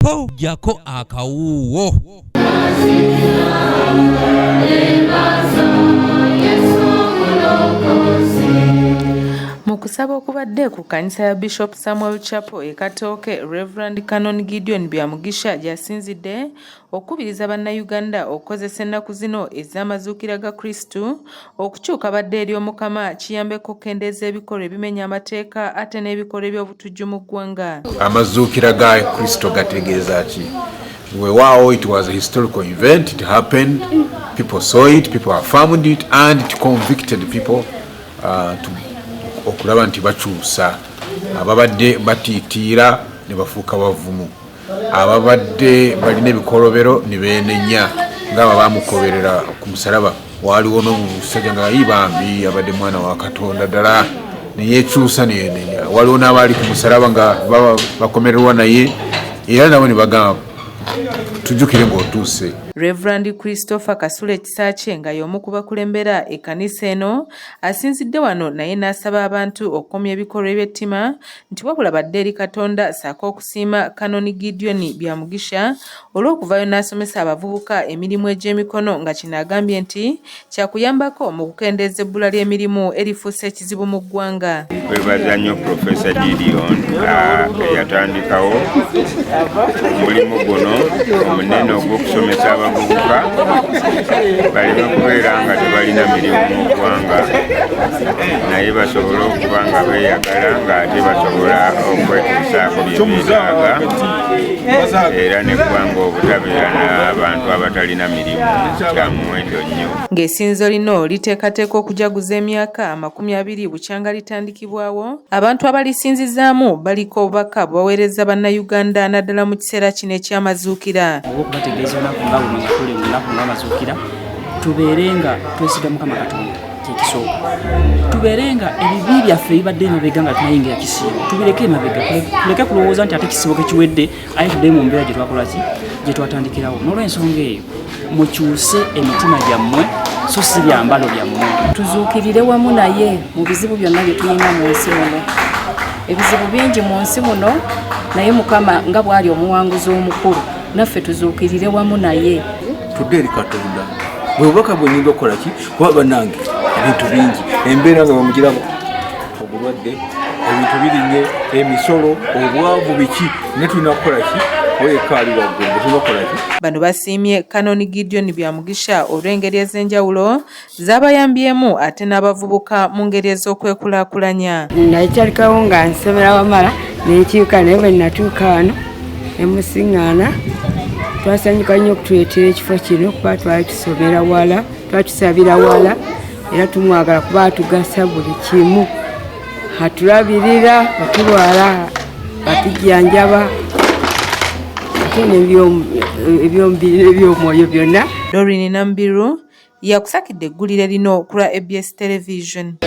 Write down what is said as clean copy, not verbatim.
chapo jako akawuwo. Mu kusaba okubadde ku kkanisa ya Bishop Samuel Chapel e Katooke, Reverend Canon Gideon Byamugisha yasinzidde okubiriza bannayuganda okukozesa ennaku zino ez'amazuukira ga Kristu okukyuka badde eri Omukama kiyambeko okukendeeza ebikolwa ebimenya amateeka ate n'ebikolwa eby'obutujju mu ggwanga. Amazuukira ga Kristo gategeeza ki? Wow, it was a historical event, it happened, people saw it, people affirmed it, and it convicted people to okulaba nti bakyusa ababadde batiitiira ne bafuuka bavumu, ababadde balina ebikolobero ne beenenya ng'aba baamukoberera ku musalaba. Waaliwo n'omusajja nga yibambi abadde mwana wa Katonda ddala ne yeekyusa ne yeenenya. Waliwo n'abaali ku musalaba nga bakomererwa naye era nabo ne bagamba tujjukire ng'otuuse. Reverend Christopher Kasule Kisaache nga y'omu ku bakulembera ekkanisa eno asinzidde wano naye n'asaba abantu okukomya ebikolwa eby'ettima nti wabula badde eri Katonda ssaako okusiima Canon Gideon Byamugisha olw'okuvaayo n'asomesa abavubuka emirimu egy'emikono nga kino agambye nti kyakuyambako mu kukendeeza ebbula ly'emirimu erifuuse ekizibu mu ggwanga. Webaza nnyo Professor Gideon eyatandikawo omulimu guno omunene ogw'okusomesa abavubuka baleme kubeera nga tebalina mirimu mu ggwanga naye basobole okuba nga beeyagala ng'ate basobola okwetuusaako bye beetaaga era n'eggwanga obutabeera n'abantu abatalina mirimu kya muwendo nnyo. Ng'essinzo lino liteekateeka okujaguza emyaka 20 bukyanga litandikibwawo, abantu abalisinzizaamu baliko obubaka bwaweereza bannayuganda naddala mu kiseera kino eky'amazuukira. Okubategeeza olunaku nga buno zikule mu lunaku lw'amazuukira tubeere nga twesiga Mukama Katonda kyekisooka. Tubeere nga ebibi byaffe ebibadde emabega nga tunayingira kisiibo tubireke emabega, tuleke kulowooza nti ate kisiibo kekiwedde aye tudde mu mbeera gye twakolaki gye twatandikirawo. N'olw'ensonga eyo mukyuse emitima gyammwe so si byambalo byammwe. Tuzuukirire wamu naye mu bizibu byonna bye tulina mu nsi muno. Ebizibu bingi mu nsi muno naye Mukama nga bw'ali omuwanguzi omukulu naffe tuzuukirire wamu naye. Tudde eri Katonda bwe bubaka bwe nyinza okukola ki kuba bannange ebintu bingi embeera nga bamugirabo obulwadde ebintu birinye emisolo obwavu biki ne tulina kukola ki weekaali waggulu tulina kukola ki. Bano basiimye Canon Gideon Byamugisha olw'engeri ez'enjawulo z'abayambyemu ate n'abavubuka mu ngeri ez'okwekulaakulanya. Nakyalikawo nga nsomera wamala nekiika naye bwe natuuka wano emusiŋŋaana twasanyuka nnyo okutuleetera ekifo kino kuba twali tusomera wala twatusabira wala era tumwagala kuba atugasa buli kimu, atulabirira batulwala batujjanjaba ate n'ebyomubiri n'ebyomwoyo byonna. Doreen Nambiru yakusakidde eggulire lino ku lwa ABS Television.